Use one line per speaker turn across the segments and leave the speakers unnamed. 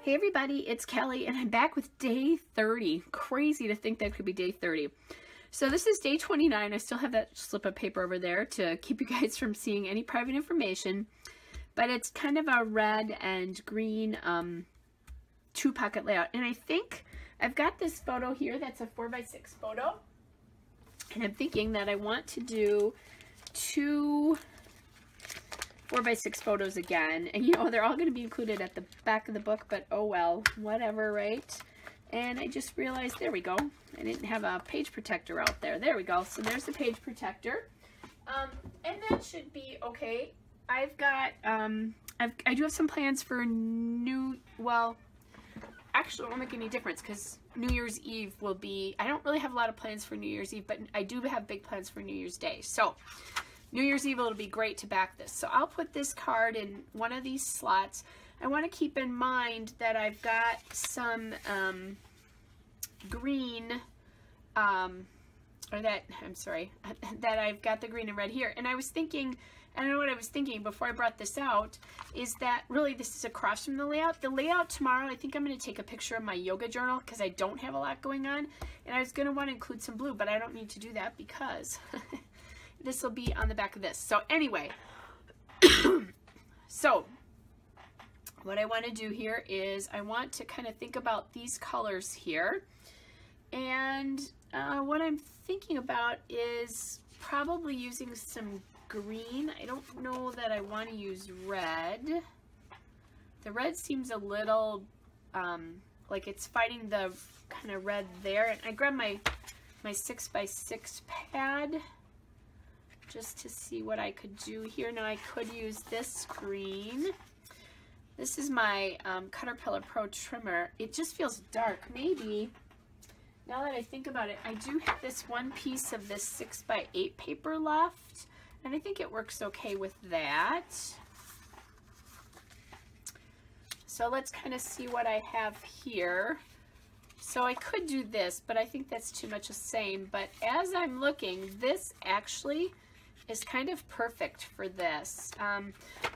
Hey everybody, it's Kelly and I'm back with day 30. Crazy to think that could be day 30. So this is day 29. I still have that slip of paper over there to keep you guys from seeing any private information. But it's kind of a red and green two pocket layout. And I think I've got this photo here that's a 4x6 photo. And I'm thinking that I want to do two 4x6 photos again, and you know they're all going to be included at the back of the book, but oh well, whatever, right? And I just realized, there we go, I didn't have a page protector out there. There we go. So there's the page protector, and that should be okay. I've got I do have some plans for actually it won't make any difference because New Year's Eve will be, I don't really have a lot of plans for New Year's Eve, but I do have big plans for New Year's Day. So New Year's Eve, it'll be great to back this. So I'll put this card in one of these slots. I want to keep in mind that I've got some green, that I've got the green and red here. And I was thinking, I don't know what I was thinking before I brought this out, is that really this is across from the layout. The layout tomorrow, I think I'm going to take a picture of my yoga journal because I don't have a lot going on. And I was going to want to include some blue, but I don't need to do that because this will be on the back of this. So anyway, so what I want to do here is I want to kind of think about these colors here. And what I'm thinking about is probably using some green. I don't know that I want to use red. The red seems a little like it's fighting the kind of red there. And I grabbed my 6x6 pad just to see what I could do here. Now I could use this green. This is my Caterpillar Pro trimmer. It just feels dark. Maybe, now that I think about it, I do have this one piece of this 6x8 paper left, and I think it works okay with that. So let's kind of see what I have here. So I could do this, but I think that's too much the same. But as I'm looking, this actually is kind of perfect for this.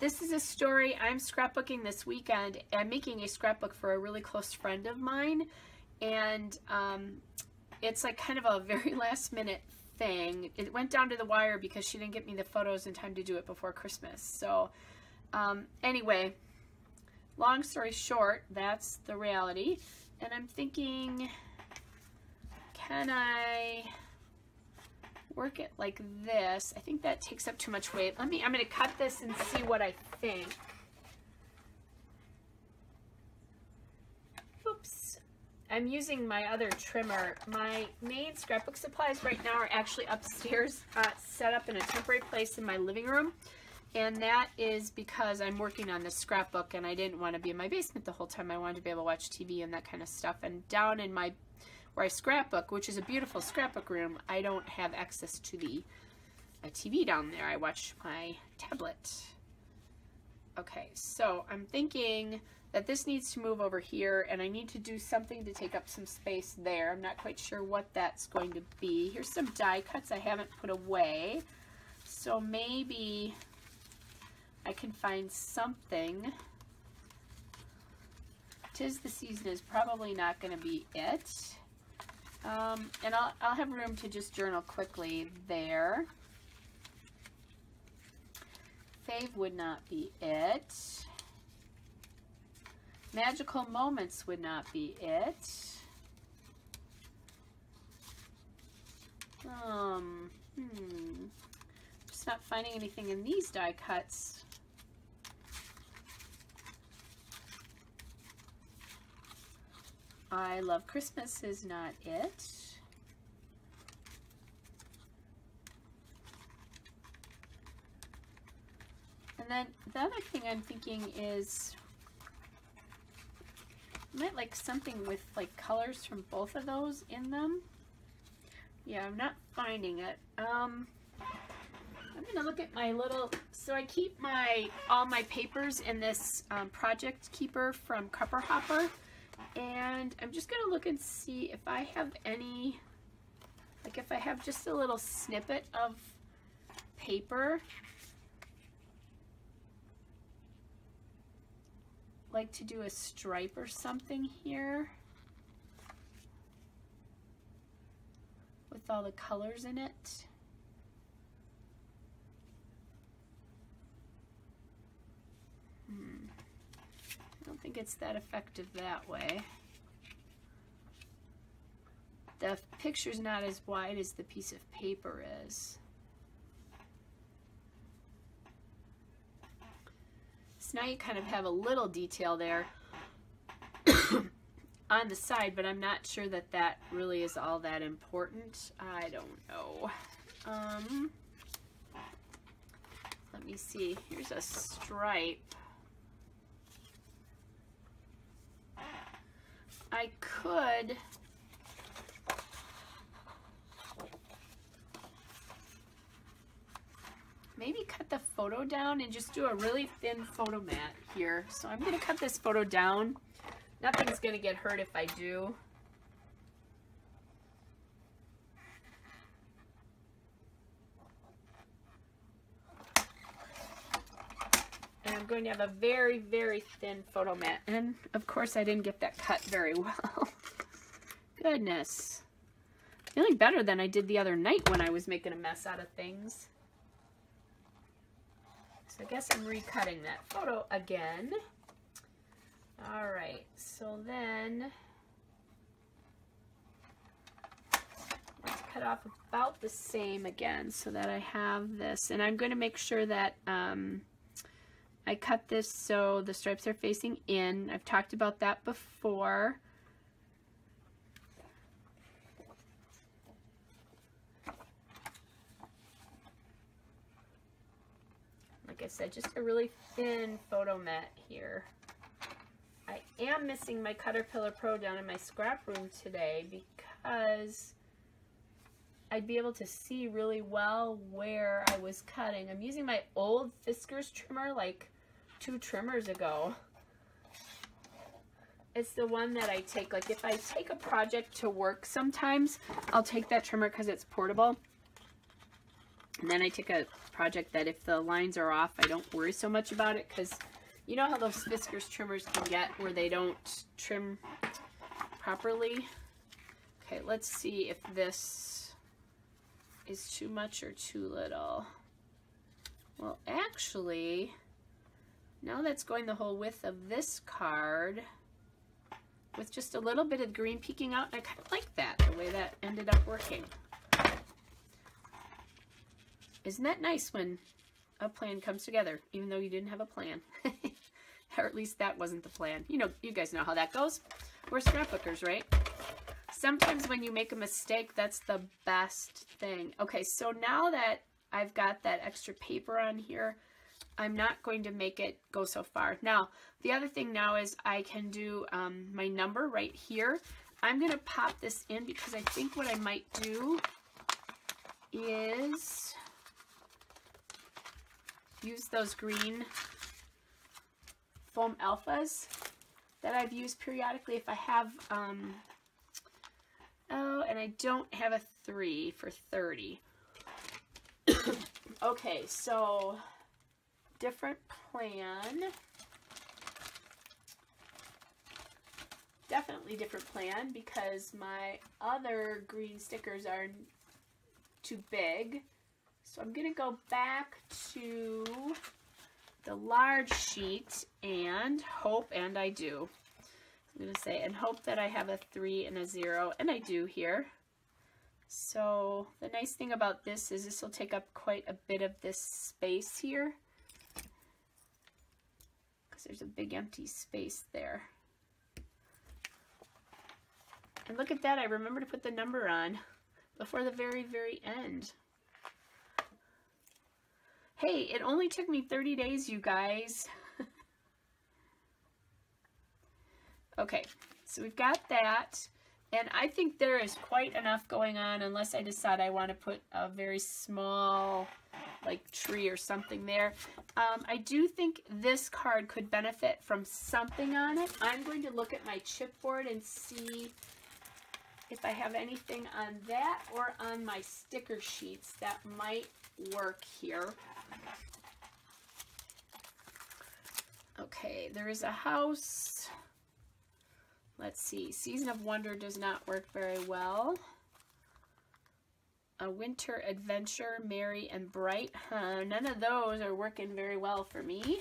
This is a story. I'm scrapbooking this weekend. I'm making a scrapbook for a really close friend of mine, and it's like kind of a very last minute thing. It went down to the wire because she didn't get me the photos in time to do it before Christmas. So anyway, long story short, that's the reality. And I'm thinking, can I work it like this? I think that takes up too much weight. I'm going to cut this and see what I think. Oops. I'm using my other trimmer. My main scrapbook supplies right now are actually upstairs, set up in a temporary place in my living room. And that is because I'm working on this scrapbook and I didn't want to be in my basement the whole time. I wanted to be able to watch TV and that kind of stuff. And down in my where I scrapbook, which is a beautiful scrapbook room, I don't have access to a TV down there. I watch my tablet. Okay, so I'm thinking that this needs to move over here, and I need to do something to take up some space there. I'm not quite sure what that's going to be. Here's some die cuts I haven't put away, so maybe I can find something. 'Tis the Season is probably not going to be it. And I'll have room to just journal quickly there. Fave would not be it. Magical Moments would not be it. Just not finding anything in these die cuts. I Love Christmas is not it. And then the other thing I'm thinking is I might like something with like colors from both of those in them. Yeah, I'm not finding it. I'm gonna look at my little, so I keep all my papers in this project keeper from Cupper Hopper. And I'm just going to look and see if I have any, like if I have just a little snippet of paper like to do a stripe or something here with all the colors in it. I don't think it's that effective that way. The picture's not as wide as the piece of paper is. So now you kind of have a little detail there on the side, but I'm not sure that that really is all that important. I don't know. Let me see. Here's a stripe. I could maybe cut the photo down and just do a really thin photo mat here. So I'm going to cut this photo down. Nothing's going to get hurt if I do. And I'm going to have a very, very thin photo mat. And of course I didn't get that cut very well. Goodness. Feeling better than I did the other night when I was making a mess out of things. So I guess I'm recutting that photo again. All right, so then let's cut off about the same again so that I have this. And I'm going to make sure that I cut this so the stripes are facing in. I've talked about that before. Like I said, just a really thin photo mat here. I am missing my Cutterpillar Pro down in my scrap room today because I'd be able to see really well where I was cutting. I'm using my old Fiskars trimmer like 2 trimmers ago. It's the one that I take, like if I take a project to work sometimes, I'll take that trimmer because it's portable. And then I take a project that if the lines are off, I don't worry so much about it because you know how those Fiskars trimmers can get where they don't trim properly. Okay, let's see if this is too much or too little. Well, actually, now that's going the whole width of this card with just a little bit of green peeking out. I kind of like that, the way that ended up working. Isn't that nice when a plan comes together, even though you didn't have a plan? Or at least that wasn't the plan. You know, you guys know how that goes. We're scrapbookers, right? Sometimes when you make a mistake, that's the best thing. Okay, so now that I've got that extra paper on here, I'm not going to make it go so far. Now, the other thing now is I can do my number right here. I'm going to pop this in because I think what I might do is use those green foam alphas that I've used periodically if I have, oh, and I don't have a 3 for 30. Okay, so different plan. Definitely different plan because my other green stickers are too big. So I'm going to go back to the large sheet and hope, and I do. I'm going to say, and hope that I have a 3 and a 0, and I do here. So the nice thing about this is this will take up quite a bit of this space here because there's a big empty space there. And look at that, I remember to put the number on before the very, very end. Hey, it only took me 30 days, you guys. Okay, so we've got that. And I think there is quite enough going on unless I decide I want to put a very small, like, tree or something there. I do think this card could benefit from something on it. I'm going to look at my chipboard and see if I have anything on that or on my sticker sheets that might work here. Okay, there is a house. Let's see. Season of Wonder does not work very well. A Winter Adventure, Merry and Bright. Huh, none of those are working very well for me.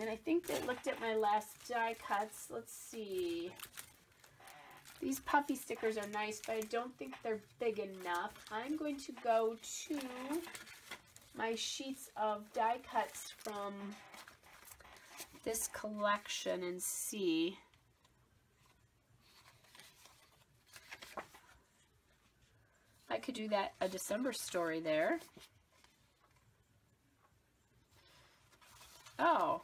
And I think they looked at my last die cuts. Let's see. These puffy stickers are nice, but I don't think they're big enough. I'm going to go to my sheets of die cuts from this collection and see. I could do that, a December story there. Oh,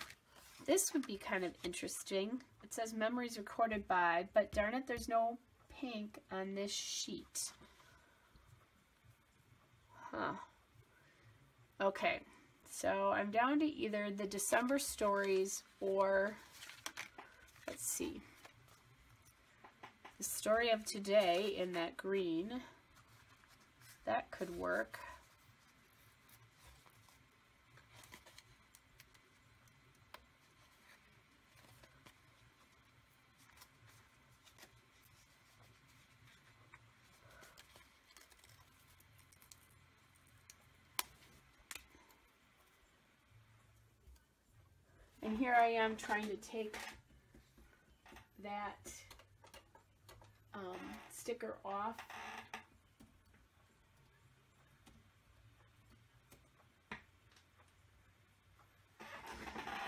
this would be kind of interesting. It says memories recorded by, but darn it, there's no pink on this sheet. Huh. Okay, so I'm down to either the December stories or, let's see, the story of today in that green. That could work. And here I am trying to take that sticker off.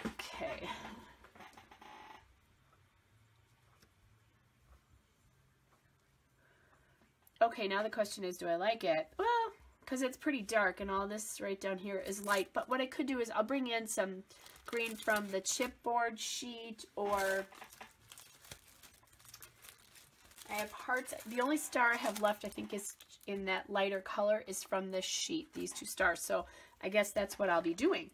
Okay. Okay, now the question is, do I like it? Well, because it's pretty dark and all this right down here is light. But what I could do is I'll bring in some green from the chipboard sheet, or I have hearts. The only star I have left, I think, is in that lighter color is from this sheet, these two stars. So I guess that's what I'll be doing.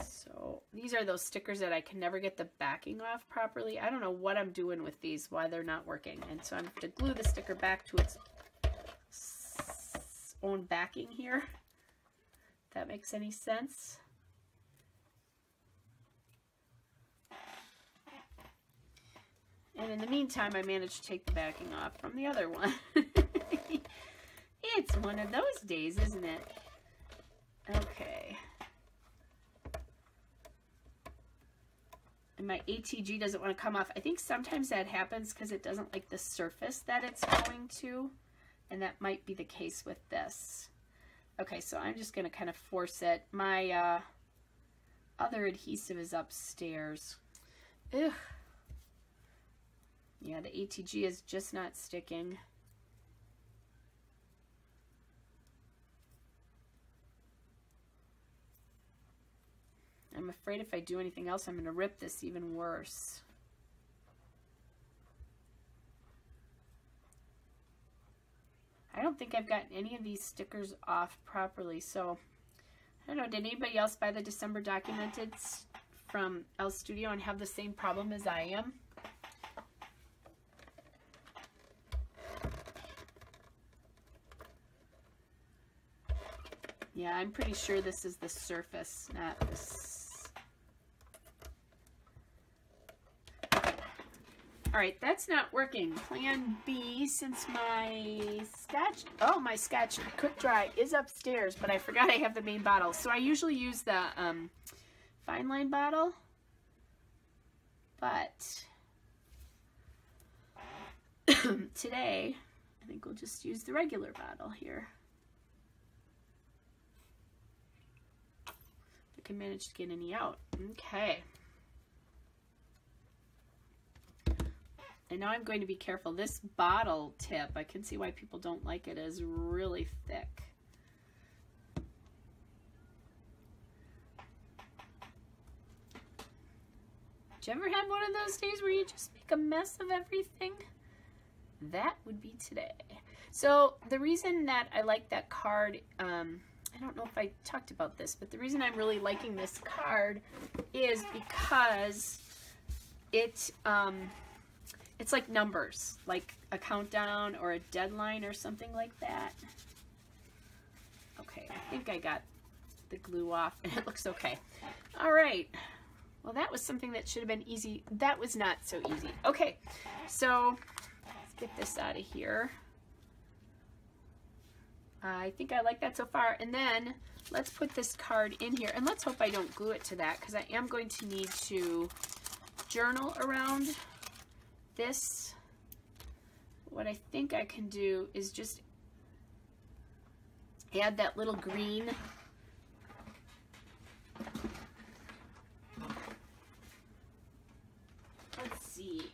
So these are those stickers that I can never get the backing off properly. I don't know what I'm doing with these, why they're not working. And so I'm going to glue the sticker back to its own backing here. If that makes any sense. And in the meantime, I managed to take the backing off from the other one. It's one of those days, isn't it? Okay. And my ATG doesn't want to come off. I think sometimes that happens because it doesn't like the surface that it's going to. And that might be the case with this. Okay, so I'm just going to kind of force it. My other adhesive is upstairs. Ugh. Yeah, the ATG is just not sticking. I'm afraid if I do anything else, I'm going to rip this even worse. I don't think I've gotten any of these stickers off properly, so I don't know. Did anybody else buy the December Documented from Elle Studio and have the same problem as I am? Yeah, I'm pretty sure this is the surface, not this. All right, that's not working. Plan B, since my Scotch Quick Dry is upstairs, but I forgot I have the main bottle. So I usually use the fine line bottle, but today I think we'll just use the regular bottle here. Can manage to get any out. Okay. And now I'm going to be careful. This bottle tip, I can see why people don't like it, is really thick. Did you ever have one of those days where you just make a mess of everything? That would be today. So the reason that I like that card, I don't know if I talked about this, but the reason I'm really liking this card is because it's like numbers, like a countdown or a deadline or something like that. Okay, I think I got the glue off, and it looks okay. All right. Well, that was something that should have been easy. That was not so easy. Okay, so let's get this out of here. I think I like that so far. And then let's put this card in here, and let's hope I don't glue it to that, because I am going to need to journal around this. What I think I can do is just add that little green. Let's see.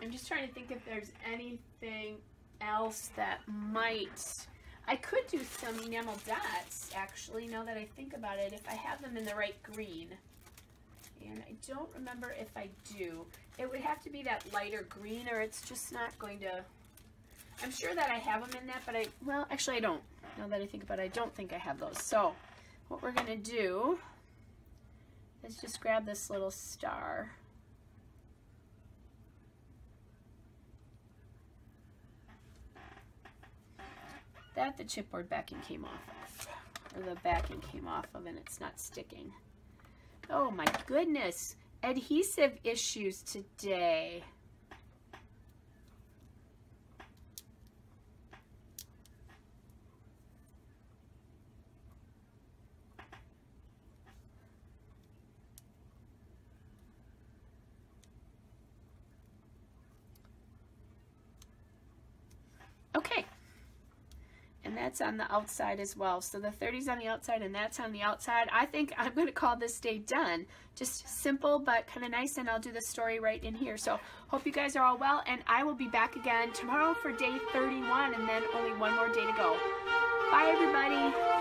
I'm just trying to think if there's anything else that might... I could do some enamel dots, actually, now that I think about it, if I have them in the right green. And I don't remember if I do. It would have to be that lighter green, or it's just not going to... I'm sure that I have them in that, but well, actually I don't. Now that I think about it, I don't think I have those. So what we're going to do is just grab this little star. That the chipboard backing came off of, or the backing came off of, and it's not sticking. Oh my goodness, adhesive issues today. Okay. And that's on the outside as well. So the 30's on the outside and that's on the outside. I think I'm going to call this day done. Just simple but kind of nice, and I'll do the story right in here. So hope you guys are all well, and I will be back again tomorrow for day 31, and then only one more day to go. Bye everybody.